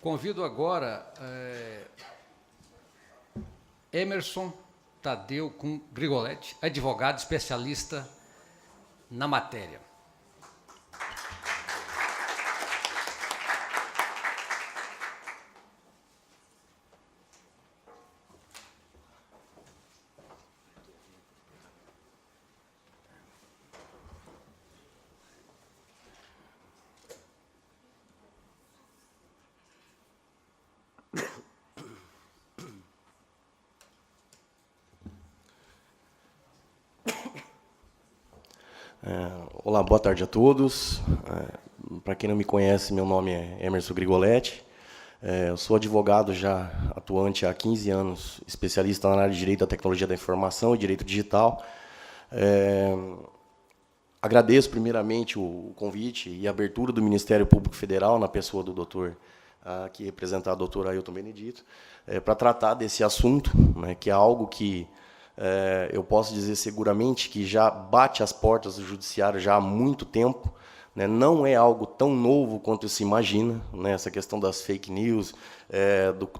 Convido agora Emerson Tadeu Grigoletti, advogado especialista na matéria. Olá, boa tarde a todos. Para quem não me conhece, meu nome é Emerson Grigoletti. Eu sou advogado já atuante há 15 anos, especialista na área de Direito à Tecnologia da Informação e Direito Digital. Agradeço, primeiramente, o convite e a abertura do Ministério Público Federal, na pessoa do doutor, aqui representar o doutor Ailton Benedito, para tratar desse assunto, né, que é algo que eu posso dizer seguramente que já bate as portas do judiciário já há muito tempo, né? Não é algo tão novo quanto se imagina, né? Essa questão das fake news,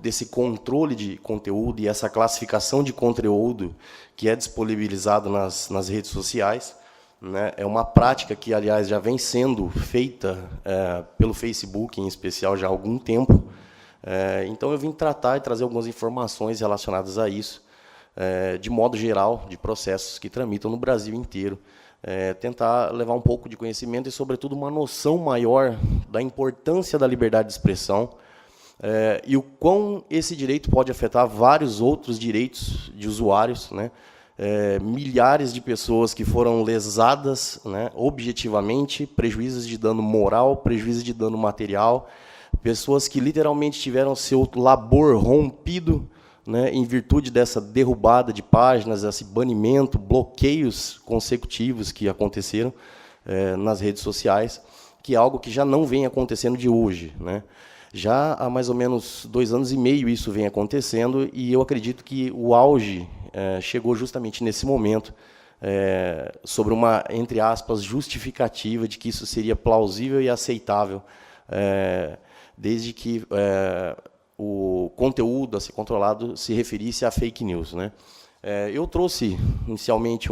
desse controle de conteúdo e essa classificação de conteúdo que é disponibilizado nas redes sociais, né? É uma prática que, aliás, já vem sendo feita pelo Facebook, em especial, já há algum tempo. Então, eu vim tratar e trazer algumas informações relacionadas a isso, de modo geral, de processos que tramitam no Brasil inteiro, tentar levar um pouco de conhecimento e, sobretudo, uma noção maior da importância da liberdade de expressão e o quão esse direito pode afetar vários outros direitos de usuários, né? Milhares de pessoas que foram lesadas, né, objetivamente, prejuízos de dano moral, prejuízos de dano material, pessoas que literalmente tiveram seu labor rompido, né, em virtude dessa derrubada de páginas, esse banimento, bloqueios consecutivos que aconteceram nas redes sociais, que é algo que já não vem acontecendo de hoje, né? Já há mais ou menos 2 anos e meio isso vem acontecendo, e eu acredito que o auge chegou justamente nesse momento, sobre uma, entre aspas, justificativa de que isso seria plausível e aceitável, desde que o conteúdo a ser controlado se referisse a fake news, né? Eu trouxe, inicialmente,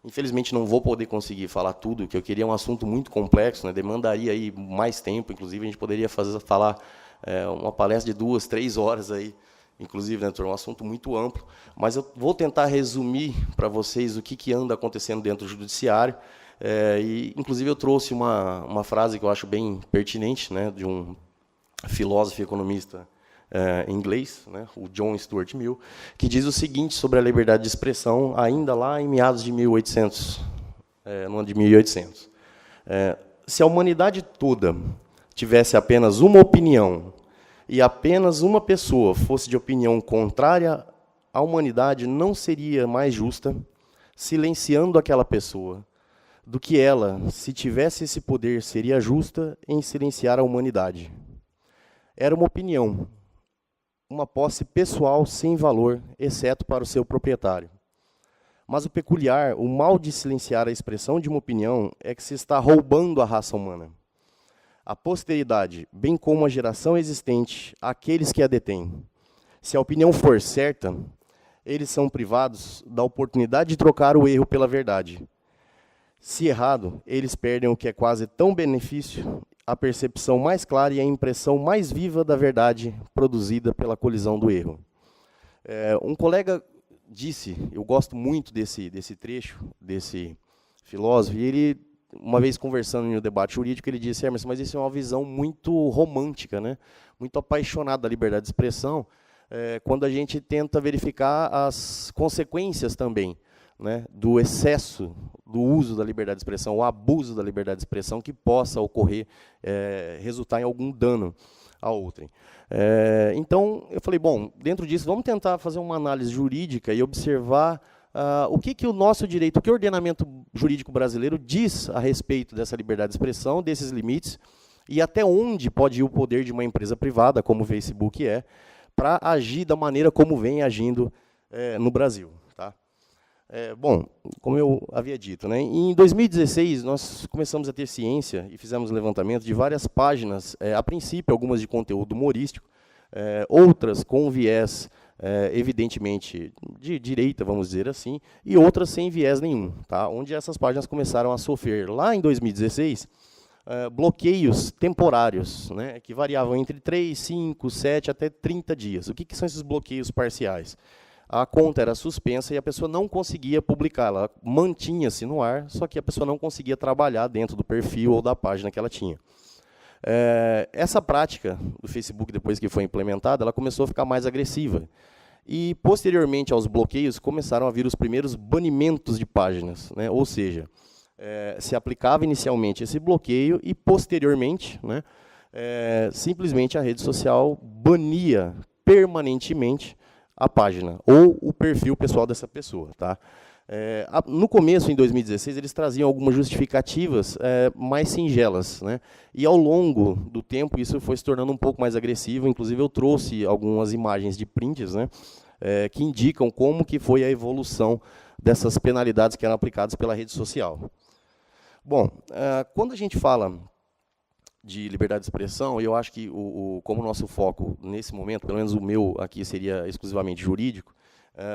infelizmente, não vou poder conseguir falar tudo, que eu queria um assunto muito complexo, né? Demandaria aí mais tempo, inclusive, a gente poderia falar uma palestra de 2, 3 horas, aí, inclusive, né, um assunto muito amplo, mas eu vou tentar resumir para vocês o que anda acontecendo dentro do judiciário, e, inclusive, eu trouxe uma frase que eu acho bem pertinente, né, de um filósofo e economista inglês, né, o John Stuart Mill, que diz o seguinte sobre a liberdade de expressão, ainda lá em meados de 1800, no ano de 1800. Se a humanidade toda tivesse apenas uma opinião e apenas uma pessoa fosse de opinião contrária, a humanidade não seria mais justa, silenciando aquela pessoa, do que ela, se tivesse esse poder, seria justa em silenciar a humanidade. Era uma opinião, uma posse pessoal sem valor, exceto para o seu proprietário. Mas o peculiar, o mal de silenciar a expressão de uma opinião, é que se está roubando a raça humana. A posteridade, bem como a geração existente, aqueles que a detêm. Se a opinião for certa, eles são privados da oportunidade de trocar o erro pela verdade. Se errado, eles perdem o que é quase tão benefício, a percepção mais clara e a impressão mais viva da verdade produzida pela colisão do erro. Um colega disse, eu gosto muito desse trecho, desse filósofo, e ele, uma vez conversando no debate jurídico, ele disse, Emerson, mas isso é uma visão muito romântica, né? Muito apaixonada da liberdade de expressão, quando a gente tenta verificar as consequências também, né, do excesso do uso da liberdade de expressão, o abuso da liberdade de expressão que possa ocorrer, resultar em algum dano a outrem. Então, eu falei, bom, dentro disso, vamos tentar fazer uma análise jurídica e observar o que o nosso direito, o que o ordenamento jurídico brasileiro diz a respeito dessa liberdade de expressão, desses limites, e até onde pode ir o poder de uma empresa privada, como o Facebook para agir da maneira como vem agindo no Brasil. Tá? Bom, como eu havia dito, né, em 2016 nós começamos a ter ciência e fizemos um levantamento de várias páginas, a princípio algumas de conteúdo humorístico, outras com viés, evidentemente, de direita, vamos dizer assim, e outras sem viés nenhum, tá? Onde essas páginas começaram a sofrer, lá em 2016, bloqueios temporários, né, que variavam entre 3, 5, 7 até 30 dias. O que são esses bloqueios parciais? A conta era suspensa e a pessoa não conseguia publicar, ela mantinha-se no ar, só que a pessoa não conseguia trabalhar dentro do perfil ou da página que ela tinha. Essa prática do Facebook, depois que foi implementada, ela começou a ficar mais agressiva. E, posteriormente aos bloqueios, começaram a vir os primeiros banimentos de páginas, né? Ou seja, se aplicava inicialmente esse bloqueio e, posteriormente, né, simplesmente a rede social bania permanentemente a página ou o perfil pessoal dessa pessoa. Tá? No começo, em 2016, eles traziam algumas justificativas mais singelas, né? E, ao longo do tempo, isso foi se tornando um pouco mais agressivo. Inclusive, eu trouxe algumas imagens de prints, né, que indicam como que foi a evolução dessas penalidades que eram aplicadas pela rede social. Bom, quando a gente fala de liberdade de expressão, eu acho que, como o nosso foco nesse momento, pelo menos o meu aqui seria exclusivamente jurídico,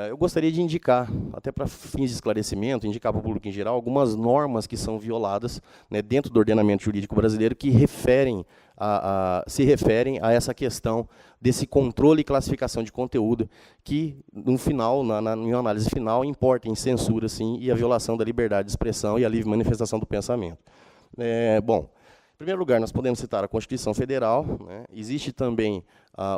eu gostaria de indicar, até para fins de esclarecimento, indicar para o público em geral, algumas normas que são violadas, né, dentro do ordenamento jurídico brasileiro que se referem a essa questão desse controle e classificação de conteúdo que, no final, em uma análise final, importa em censura, sim, e a violação da liberdade de expressão e a livre manifestação do pensamento. Bom, em primeiro lugar, nós podemos citar a Constituição Federal, né? Existe também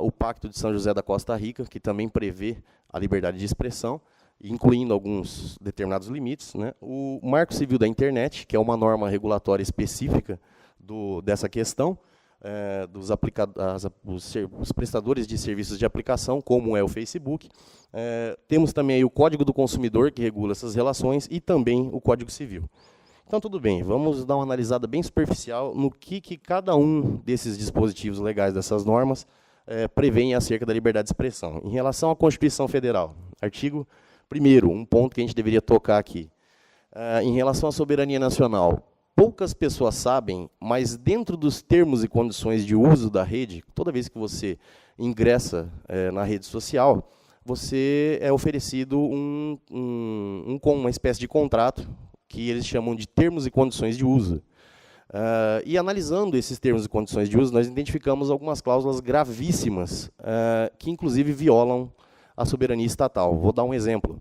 o Pacto de São José da Costa Rica, que também prevê a liberdade de expressão, incluindo alguns determinados limites, né? O Marco Civil da Internet, que é uma norma regulatória específica dessa questão, os prestadores de serviços de aplicação, como é o Facebook. Temos também o Código do Consumidor, que regula essas relações, e também o Código Civil. Então, tudo bem, vamos dar uma analisada bem superficial no que cada um desses dispositivos legais, dessas normas, prevêem acerca da liberdade de expressão. Em relação à Constituição Federal, artigo 1º, um ponto que a gente deveria tocar aqui. Em relação à soberania nacional, poucas pessoas sabem, mas dentro dos termos e condições de uso da rede, toda vez que você ingressa na rede social, você é oferecido uma espécie de contrato, que eles chamam de termos e condições de uso. E analisando esses termos e condições de uso, nós identificamos algumas cláusulas gravíssimas, que inclusive violam a soberania estatal. Vou dar um exemplo.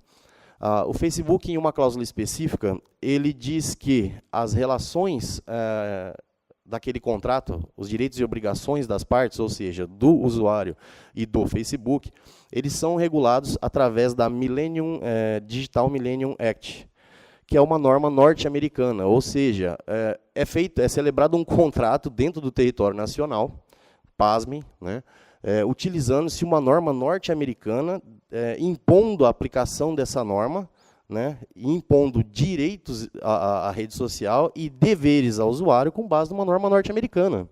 O Facebook, em uma cláusula específica, ele diz que as relações daquele contrato, os direitos e obrigações das partes, ou seja, do usuário e do Facebook, eles são regulados através da Digital Millennium Act, que é uma norma norte-americana, ou seja, é celebrado um contrato dentro do território nacional, pasmem, né, utilizando-se uma norma norte-americana, impondo a aplicação dessa norma, né, impondo direitos à rede social e deveres ao usuário com base numa norma norte-americana.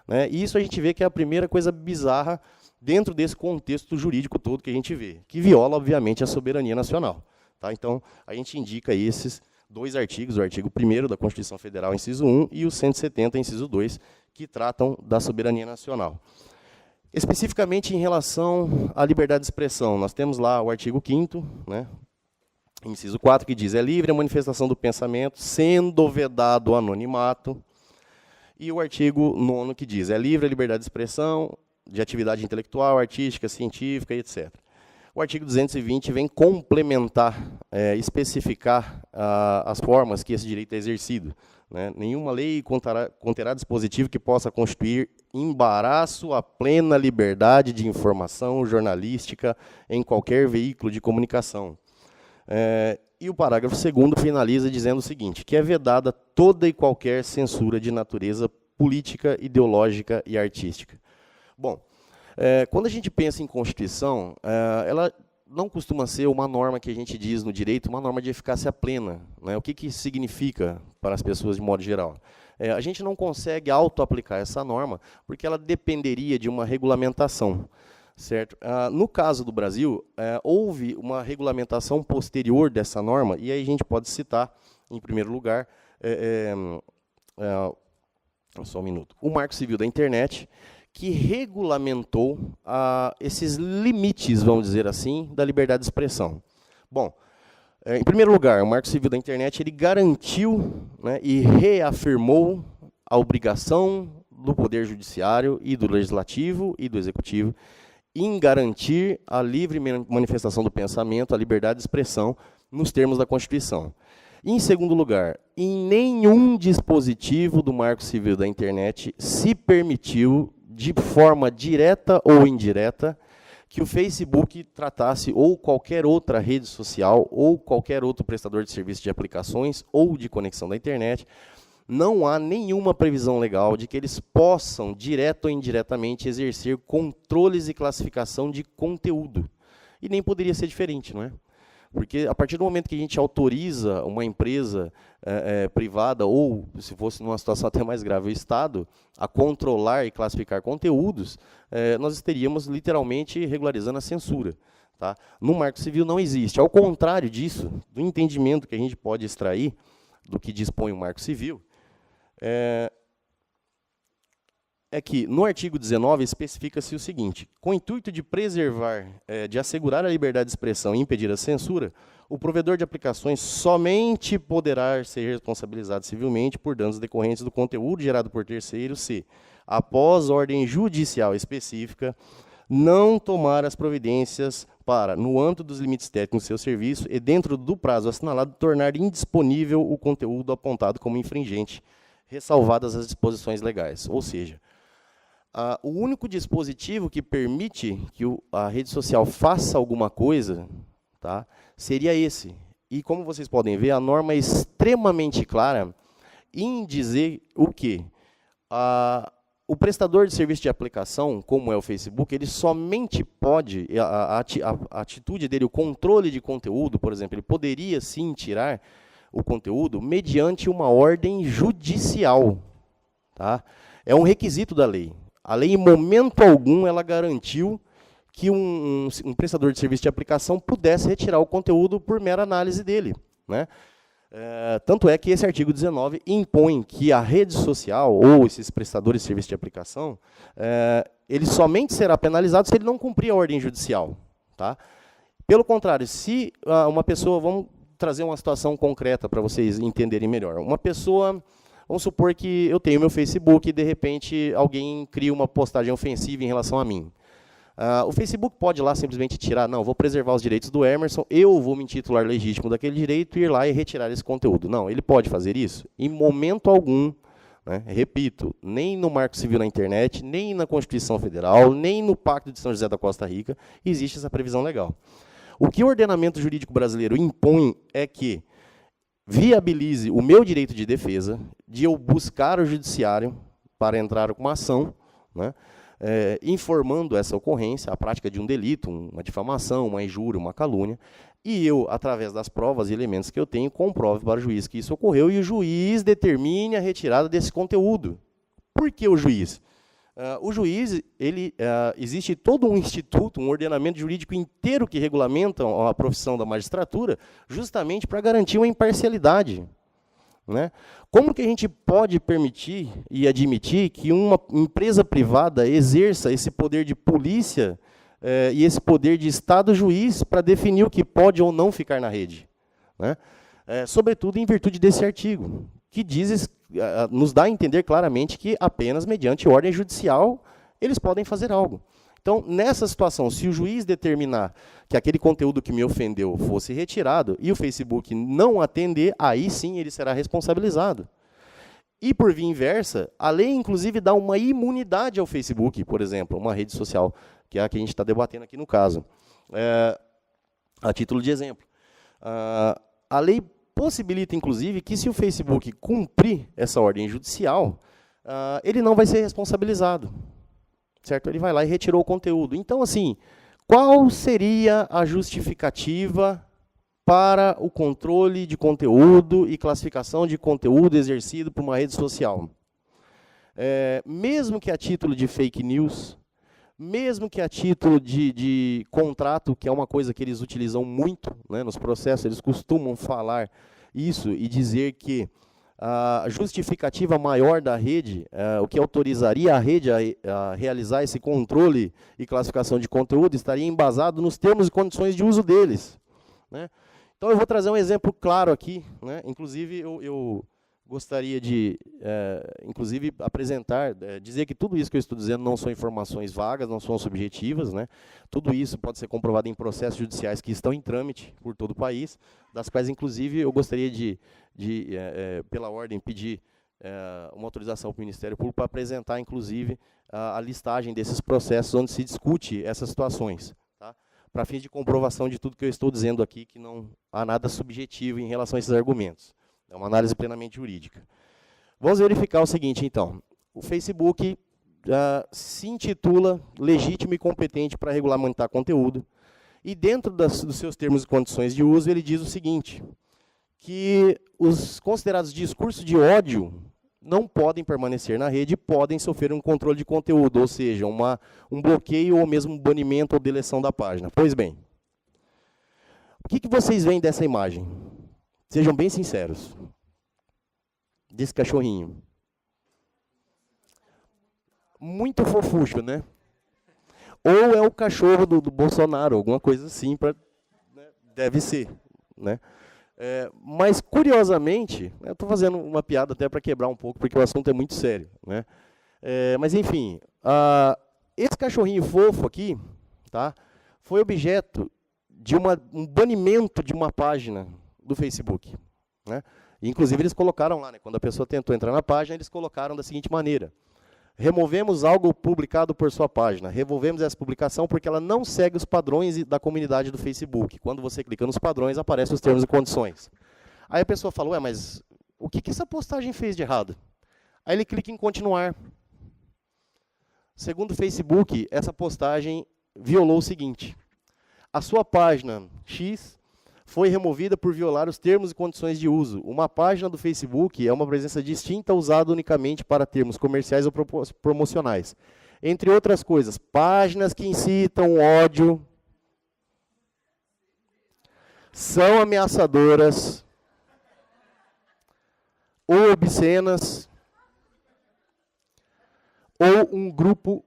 Né, e isso a gente vê que é a primeira coisa bizarra dentro desse contexto jurídico todo que a gente vê, que viola, obviamente, a soberania nacional. Tá? Então, a gente indica esses dois artigos, o artigo 1º da Constituição Federal, inciso 1, e o 170, inciso 2, que tratam da soberania nacional. Especificamente em relação à liberdade de expressão, nós temos lá o artigo 5º, né, inciso 4, que diz: é livre a manifestação do pensamento, sendo vedado o anonimato. E o artigo 9º, que diz: é livre a liberdade de expressão, de atividade intelectual, artística, científica, etc. O artigo 220 vem complementar, especificar as formas que esse direito é exercido. Né? Nenhuma lei conterá dispositivo que possa constituir embaraço à plena liberdade de informação jornalística em qualquer veículo de comunicação. E o parágrafo 2º finaliza dizendo o seguinte, que é vedada toda e qualquer censura de natureza política, ideológica e artística. Bom, quando a gente pensa em Constituição, ela não costuma ser uma norma que a gente diz no direito, uma norma de eficácia plena. Né? O que isso significa para as pessoas de modo geral? A gente não consegue auto-aplicar essa norma, porque ela dependeria de uma regulamentação. Certo? No caso do Brasil, houve uma regulamentação posterior dessa norma, e aí a gente pode citar, em primeiro lugar, só um minuto, o Marco Civil da Internet, que regulamentou esses limites, vamos dizer assim, da liberdade de expressão. Bom, em primeiro lugar, o Marco Civil da Internet ele garantiu, né, e reafirmou a obrigação do Poder Judiciário e do Legislativo e do Executivo em garantir a livre manifestação do pensamento, a liberdade de expressão, nos termos da Constituição. Em segundo lugar, em nenhum dispositivo do Marco Civil da Internet se permitiu, de forma direta ou indireta, que o Facebook tratasse ou qualquer outra rede social ou qualquer outro prestador de serviço de aplicações ou de conexão da internet. Não há nenhuma previsão legal de que eles possam, direto ou indiretamente, exercer controles e classificação de conteúdo. E nem poderia ser diferente, não é? Porque, a partir do momento que a gente autoriza uma empresa privada, ou, se fosse numa situação até mais grave, o Estado, a controlar e classificar conteúdos, nós estaríamos, literalmente, regularizando a censura. Tá? No Marco Civil não existe. Ao contrário disso, do entendimento que a gente pode extrair do que dispõe o Marco Civil, é que, no artigo 19, especifica-se o seguinte: com o intuito de preservar, de assegurar a liberdade de expressão e impedir a censura, o provedor de aplicações somente poderá ser responsabilizado civilmente por danos decorrentes do conteúdo gerado por terceiros se, após ordem judicial específica, não tomar as providências para, no âmbito dos limites técnicos do seu serviço e dentro do prazo assinalado, tornar indisponível o conteúdo apontado como infringente, ressalvadas as disposições legais. Ou seja, o único dispositivo que permite que a rede social faça alguma coisa, tá, seria esse. E, como vocês podem ver, a norma é extremamente clara em dizer o quê? O prestador de serviço de aplicação, como é o Facebook, ele somente pode, a atitude dele, o controle de conteúdo, por exemplo, ele poderia sim tirar o conteúdo mediante uma ordem judicial. Tá? É um requisito da lei. A lei, em momento algum, ela garantiu que um prestador de serviço de aplicação pudesse retirar o conteúdo por mera análise dele. Né? Tanto é que esse artigo 19 impõe que a rede social, ou esses prestadores de serviço de aplicação, ele somente será penalizado se ele não cumprir a ordem judicial. Tá? Pelo contrário, se uma pessoa, vamos trazer uma situação concreta para vocês entenderem melhor. Uma pessoa, vamos supor que eu tenho meu Facebook e, de repente, alguém cria uma postagem ofensiva em relação a mim. O Facebook pode ir lá simplesmente tirar, não, vou preservar os direitos do Emerson, eu vou me intitular legítimo daquele direito e ir lá e retirar esse conteúdo. Não, ele pode fazer isso? Em momento algum, né, repito, nem no Marco Civil na Internet, nem na Constituição Federal, nem no Pacto de São José da Costa Rica, existe essa previsão legal. O que o ordenamento jurídico brasileiro impõe é que viabilize o meu direito de defesa, de eu buscar o judiciário para entrar com uma ação, né, informando essa ocorrência, a prática de um delito, uma difamação, uma injúria, uma calúnia, e eu, através das provas e elementos que eu tenho, comprove para o juiz que isso ocorreu e o juiz determine a retirada desse conteúdo. Por que o juiz? O juiz, existe todo um instituto, um ordenamento jurídico inteiro que regulamenta a profissão da magistratura, justamente para garantir uma imparcialidade. Né? Como que a gente pode permitir e admitir que uma empresa privada exerça esse poder de polícia e esse poder de Estado juiz para definir o que pode ou não ficar na rede? Né? Sobretudo em virtude desse artigo, que nos dá a entender claramente que apenas mediante ordem judicial eles podem fazer algo. Então, nessa situação, se o juiz determinar que aquele conteúdo que me ofendeu fosse retirado e o Facebook não atender, aí sim ele será responsabilizado. E, por via inversa, a lei, inclusive, dá uma imunidade ao Facebook, por exemplo, uma rede social, que é a que a gente está debatendo aqui no caso. A título de exemplo. A lei possibilita, inclusive, que se o Facebook cumprir essa ordem judicial, ele não vai ser responsabilizado. Certo? Ele vai lá e retirou o conteúdo. Então, assim, qual seria a justificativa para o controle de conteúdo e classificação de conteúdo exercido por uma rede social? Mesmo que a título de fake news, mesmo que a título de contrato, que é uma coisa que eles utilizam muito, né, nos processos, eles costumam falar isso e dizer que a justificativa maior da rede, o que autorizaria a rede a realizar esse controle e classificação de conteúdo, estaria embasado nos termos e condições de uso deles, né? Então, eu vou trazer um exemplo claro aqui, né? Inclusive, eu gostaria de, inclusive, apresentar, dizer que tudo isso que eu estou dizendo não são informações vagas, não são subjetivas, né? Tudo isso pode ser comprovado em processos judiciais que estão em trâmite por todo o país, das quais, inclusive, eu gostaria de pela ordem, pedir uma autorização para o Ministério Público para apresentar, inclusive, a listagem desses processos onde se discute essas situações, tá? Para fins de comprovação de tudo que eu estou dizendo aqui, que não há nada subjetivo em relação a esses argumentos. É uma análise plenamente jurídica. Vamos verificar o seguinte, então. O Facebook se intitula legítimo e competente para regulamentar conteúdo, e dentro dos seus termos e condições de uso, ele diz o seguinte, que os considerados discursos de ódio não podem permanecer na rede e podem sofrer um controle de conteúdo, ou seja, um bloqueio ou mesmo um banimento ou deleção da página. Pois bem, o que vocês veem dessa imagem? Sejam bem sinceros. Desse cachorrinho. Muito fofucho, né? Ou é o cachorro do Bolsonaro, alguma coisa assim, né? Deve ser, né? Mas, curiosamente, eu estou fazendo uma piada até para quebrar um pouco, porque o assunto é muito sério, né? Mas, enfim, esse cachorrinho fofo aqui, tá, foi objeto de um banimento de uma página do Facebook, né? Inclusive, eles colocaram lá, né, quando a pessoa tentou entrar na página, eles colocaram da seguinte maneira: removemos algo publicado por sua página. Removemos essa publicação porque ela não segue os padrões da comunidade do Facebook. Quando você clica nos padrões, aparecem os termos e condições. Aí a pessoa fala, mas o que essa postagem fez de errado? Aí ele clica em continuar. Segundo o Facebook, essa postagem violou o seguinte: a sua página X foi removida por violar os termos e condições de uso. Uma página do Facebook é uma presença distinta usada unicamente para termos comerciais ou promocionais. Entre outras coisas, páginas que incitam ódio, são ameaçadoras ou obscenas, ou um grupo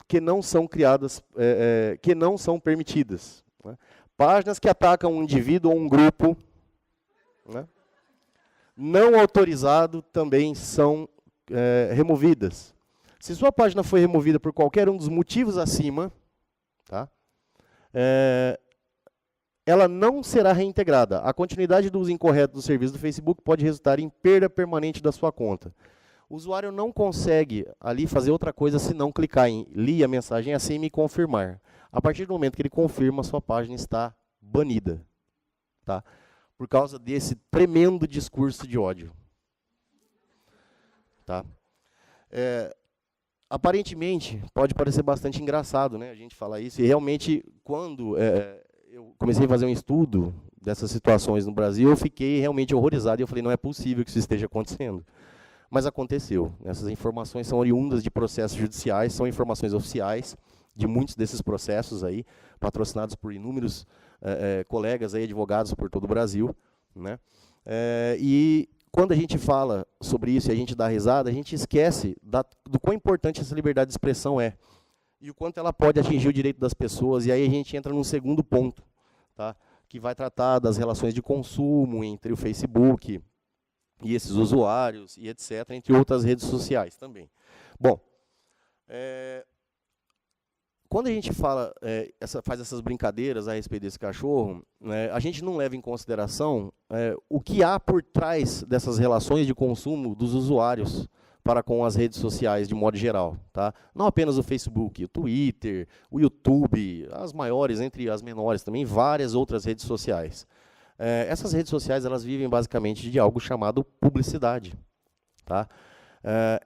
que não são criadas, que não são permitidas, né? Páginas que atacam um indivíduo ou um grupo, né, não autorizado também são removidas. Se sua página foi removida por qualquer um dos motivos acima, tá, ela não será reintegrada. A continuidade do uso incorreto do serviço do Facebook pode resultar em perda permanente da sua conta. O usuário não consegue ali fazer outra coisa senão clicar em li a mensagem acima e confirmar. A partir do momento que ele confirma, a sua página está banida, tá? Por causa desse tremendo discurso de ódio, tá? Aparentemente, pode parecer bastante engraçado, né, a gente falar isso, e realmente, quando eu comecei a fazer um estudo dessas situações no Brasil, eu fiquei realmente horrorizado, e eu falei, não é possível que isso esteja acontecendo. Mas aconteceu. Essas informações são oriundas de processos judiciais, são informações oficiais de muitos desses processos aí, patrocinados por inúmeros colegas aí, advogados por todo o Brasil, né? E quando a gente fala sobre isso e a gente dá risada, a gente esquece do quão importante essa liberdade de expressão é e o quanto ela pode atingir o direito das pessoas. E aí a gente entra num segundo ponto, tá? Que vai tratar das relações de consumo entre o Facebook e esses usuários, e etc., entre outras redes sociais também. Bom, quando a gente fala, faz essas brincadeiras a respeito desse cachorro, né, a gente não leva em consideração o que há por trás dessas relações de consumo dos usuários para com as redes sociais de modo geral, tá? Não apenas o Facebook, o Twitter, o YouTube, as maiores, entre as menores também, várias outras redes sociais. Essas redes sociais, elas vivem basicamente de algo chamado publicidade, tá?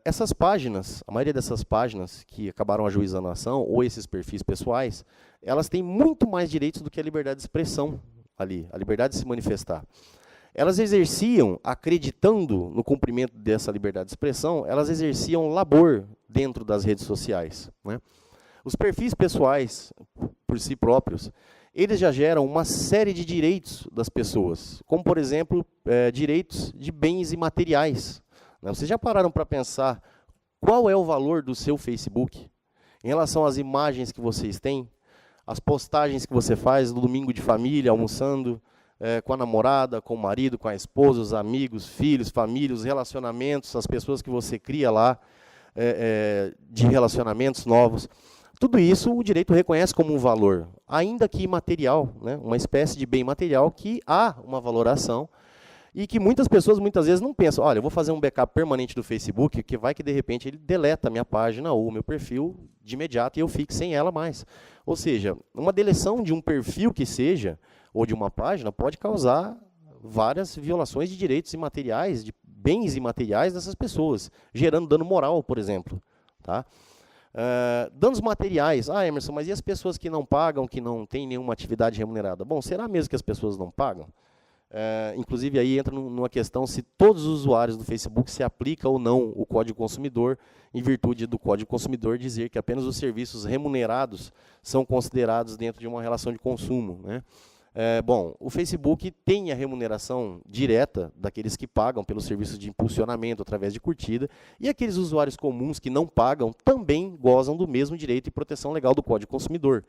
Essas páginas, a maioria dessas páginas que acabaram ajuizando a ação, ou esses perfis pessoais, elas têm muito mais direitos do que a liberdade de expressão ali, a liberdade de se manifestar. Elas exerciam, acreditando no cumprimento dessa liberdade de expressão, elas exerciam labor dentro das redes sociais, né? Os perfis pessoais, por si próprios, eles já geram uma série de direitos das pessoas, como, por exemplo, direitos de bens imateriais. Vocês já pararam para pensar qual é o valor do seu Facebook em relação às imagens que vocês têm, as postagens que você faz no domingo de família, almoçando, com a namorada, com o marido, com a esposa, os amigos, filhos, família, os relacionamentos, as pessoas que você cria lá, de relacionamentos novos. Tudo isso o direito reconhece como um valor, ainda que imaterial, né? Uma espécie de bem material que há uma valoração e que muitas pessoas muitas vezes não pensam, olha, eu vou fazer um backup permanente do Facebook, que vai que de repente ele deleta a minha página ou o meu perfil de imediato e eu fique sem ela mais. Ou seja, uma deleção de um perfil que seja, ou de uma página, pode causar várias violações de direitos imateriais, de bens imateriais dessas pessoas, gerando dano moral, por exemplo. Tá? Danos materiais. Emerson, mas e as pessoas que não pagam, que não têm nenhuma atividade remunerada? Bom, será mesmo que as pessoas não pagam? Inclusive, aí entra numa questão se todos os usuários do Facebook se aplica ou não o Código Consumidor, em virtude do Código Consumidor dizer que apenas os serviços remunerados são considerados dentro de uma relação de consumo, né? Bom, o Facebook tem a remuneração direta daqueles que pagam pelos serviços de impulsionamento através de curtida, e aqueles usuários comuns que não pagam também gozam do mesmo direito e proteção legal do Código Consumidor.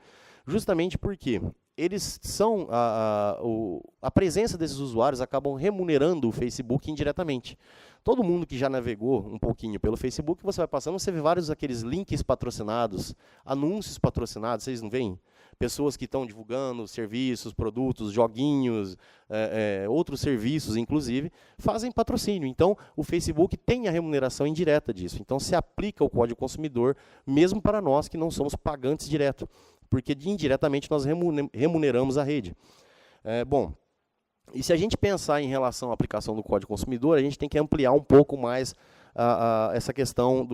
Justamente porque eles são a presença desses usuários acabam remunerando o Facebook indiretamente. Todo mundo que já navegou um pouquinho pelo Facebook, você vai passando, você vê vários aqueles links patrocinados, anúncios patrocinados, vocês não veem? Pessoas que estão divulgando serviços, produtos, joguinhos, outros serviços, inclusive, fazem patrocínio. Então, o Facebook tem a remuneração indireta disso. Então, se aplica o Código Consumidor, mesmo para nós que não somos pagantes direto, porque indiretamente nós remuneramos a rede. Bom, e se a gente pensar em relação à aplicação do Código Consumidor, a gente tem que ampliar um pouco mais essa questão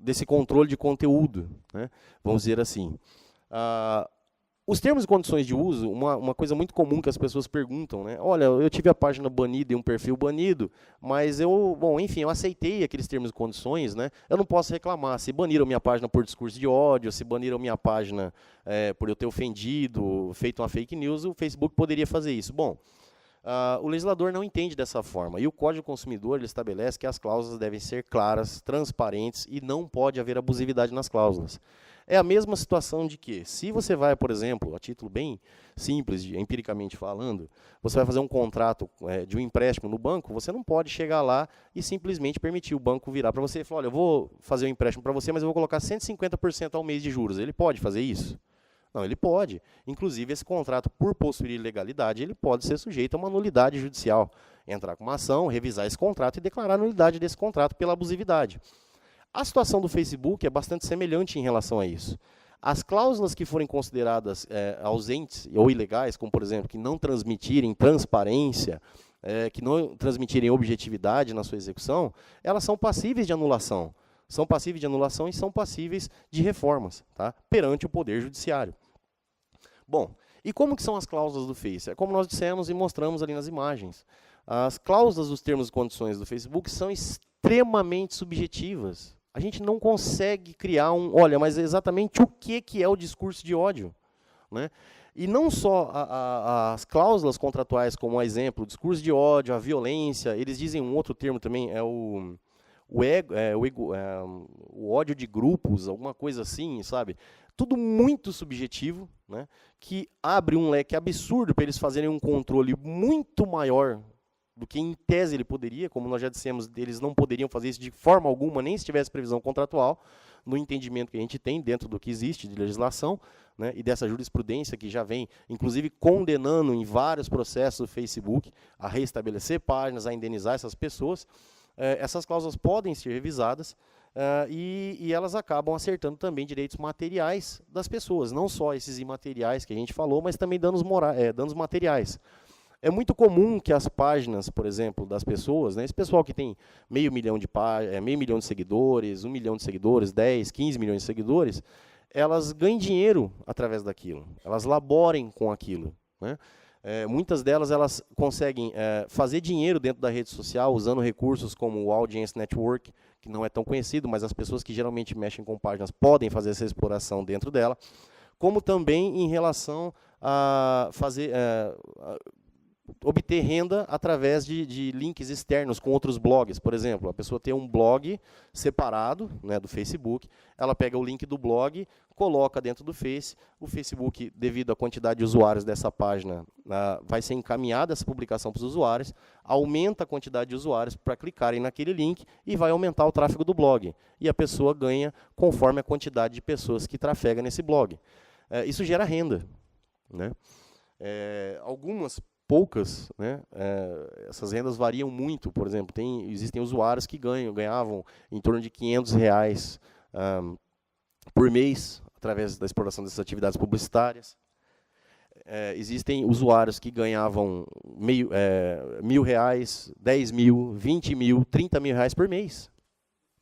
desse controle de conteúdo, né? Vamos dizer assim. Os termos e condições de uso, uma coisa muito comum que as pessoas perguntam, né? Olha, eu tive a página banida e um perfil banido, mas eu aceitei aqueles termos e condições, né? Eu não posso reclamar. Se baniram minha página por discurso de ódio, se baniram minha página por eu ter ofendido, feito uma fake news, o Facebook poderia fazer isso. Bom, o legislador não entende dessa forma, e o Código Consumidor ele estabelece que as cláusulas devem ser claras, transparentes, e não pode haver abusividade nas cláusulas. É a mesma situação de que, se você vai, por exemplo, a título bem simples, empiricamente falando, você vai fazer um contrato de um empréstimo no banco, você não pode chegar lá e simplesmente permitir o banco virar para você e falar, olha, eu vou fazer um empréstimo para você, mas eu vou colocar 150% ao mês de juros. Ele pode fazer isso? Não, ele pode. Inclusive, esse contrato, por possuir ilegalidade, ele pode ser sujeito a uma nulidade judicial. Entrar com uma ação, revisar esse contrato e declarar a nulidade desse contrato pela abusividade. A situação do Facebook é bastante semelhante em relação a isso. As cláusulas que forem consideradas ausentes ou ilegais, como, por exemplo, que não transmitirem transparência, que não transmitirem objetividade na sua execução, elas são passíveis de anulação. São passíveis de anulação e são passíveis de reformas, tá? Perante o Poder Judiciário. Bom, e como que são as cláusulas do Face? É como nós dissemos e mostramos ali nas imagens. As cláusulas dos termos e condições do Facebook são extremamente subjetivas. A gente não consegue criar olha, mas exatamente o que é o discurso de ódio, né? E não só as cláusulas contratuais, como exemplo, o discurso de ódio, a violência, eles dizem um outro termo também, o ódio de grupos, alguma coisa assim, sabe? Tudo muito subjetivo, né? Que abre um leque absurdo para eles fazerem um controle muito maior do que em tese ele poderia, como nós já dissemos, eles não poderiam fazer isso de forma alguma, nem se tivesse previsão contratual, no entendimento que a gente tem dentro do que existe de legislação, né, e dessa jurisprudência que já vem, inclusive, condenando em vários processos do Facebook a reestabelecer páginas, a indenizar essas pessoas. Essas cláusulas podem ser revisadas e elas acabam acertando também direitos materiais das pessoas, não só esses imateriais que a gente falou, mas também danos materiais. É muito comum que as páginas, por exemplo, das pessoas, né, esse pessoal que tem meio milhão de seguidores, 1 milhão de seguidores, 10, 15 milhões de seguidores, elas ganhem dinheiro através daquilo, elas laborem com aquilo, né? muitas delas elas conseguem fazer dinheiro dentro da rede social usando recursos como o Audience Network, que não é tão conhecido, mas as pessoas que geralmente mexem com páginas podem fazer essa exploração dentro dela, como também em relação a fazer obter renda através de links externos com outros blogs. Por exemplo, a pessoa tem um blog separado, né, do Facebook, ela pega o link do blog, coloca dentro do Face, o Facebook, devido à quantidade de usuários dessa página, vai ser encaminhada essa publicação para os usuários, aumenta a quantidade de usuários para clicarem naquele link e vai aumentar o tráfego do blog. E a pessoa ganha conforme a quantidade de pessoas que trafegam nesse blog. Isso gera renda, né? Algumas poucas, né? Essas rendas variam muito. Por exemplo, existem usuários que ganhavam em torno de R$500 por mês através da exploração dessas atividades publicitárias. Existem usuários que ganhavam R$1.000, 10 mil, 20 mil, 30 mil reais por mês.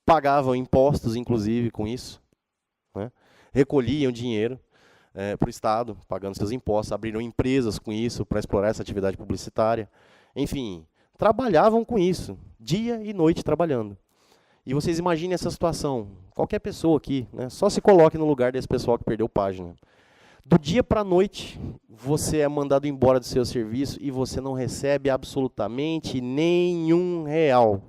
Pagavam impostos, inclusive, com isso, né? Recolhiam dinheiro para o Estado, pagando seus impostos, abriram empresas com isso para explorar essa atividade publicitária. Enfim, trabalhavam com isso, dia e noite trabalhando. E vocês imaginem essa situação, qualquer pessoa aqui, né, só se coloque no lugar desse pessoal que perdeu página. Do dia para a noite, você é mandado embora do seu serviço e você não recebe absolutamente nenhum real.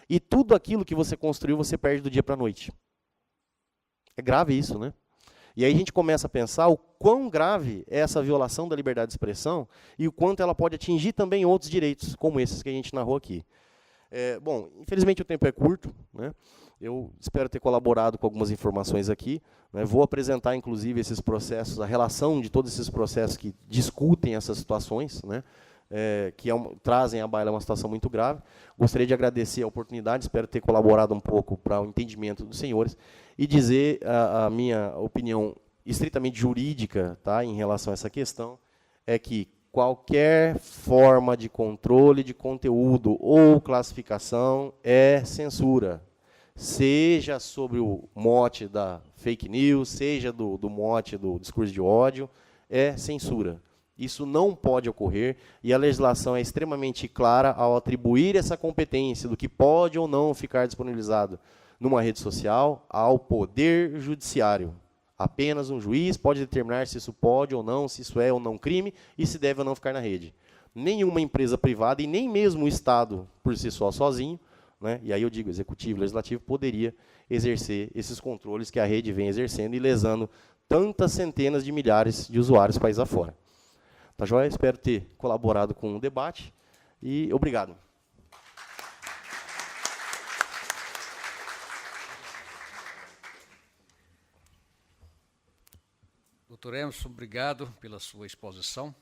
E tudo aquilo que você construiu, você perde do dia para a noite. É grave isso, né? E aí a gente começa a pensar o quão grave é essa violação da liberdade de expressão e o quanto ela pode atingir também outros direitos, como esses que a gente narrou aqui. Bom, infelizmente o tempo é curto, né? Eu espero ter colaborado com algumas informações aqui, né? Vou apresentar, inclusive, esses processos, a relação de todos esses processos que discutem essas situações, né? Que trazem à baila uma situação muito grave. Gostaria de agradecer a oportunidade, espero ter colaborado um pouco para o entendimento dos senhores e dizer a minha opinião estritamente jurídica, tá, em relação a essa questão, é que qualquer forma de controle de conteúdo ou classificação é censura, seja sobre o mote da fake news, seja do mote do discurso de ódio, é censura. Isso não pode ocorrer e a legislação é extremamente clara ao atribuir essa competência do que pode ou não ficar disponibilizado numa rede social ao Poder Judiciário. Apenas um juiz pode determinar se isso pode ou não, se isso é ou não crime e se deve ou não ficar na rede. Nenhuma empresa privada e nem mesmo o Estado, por si só, sozinho, né, e aí eu digo executivo e legislativo, poderia exercer esses controles que a rede vem exercendo e lesando tantas centenas de milhares de usuários país afora. Tá joia? Espero ter colaborado com o debate e obrigado. Doutor Emerson, obrigado pela sua exposição.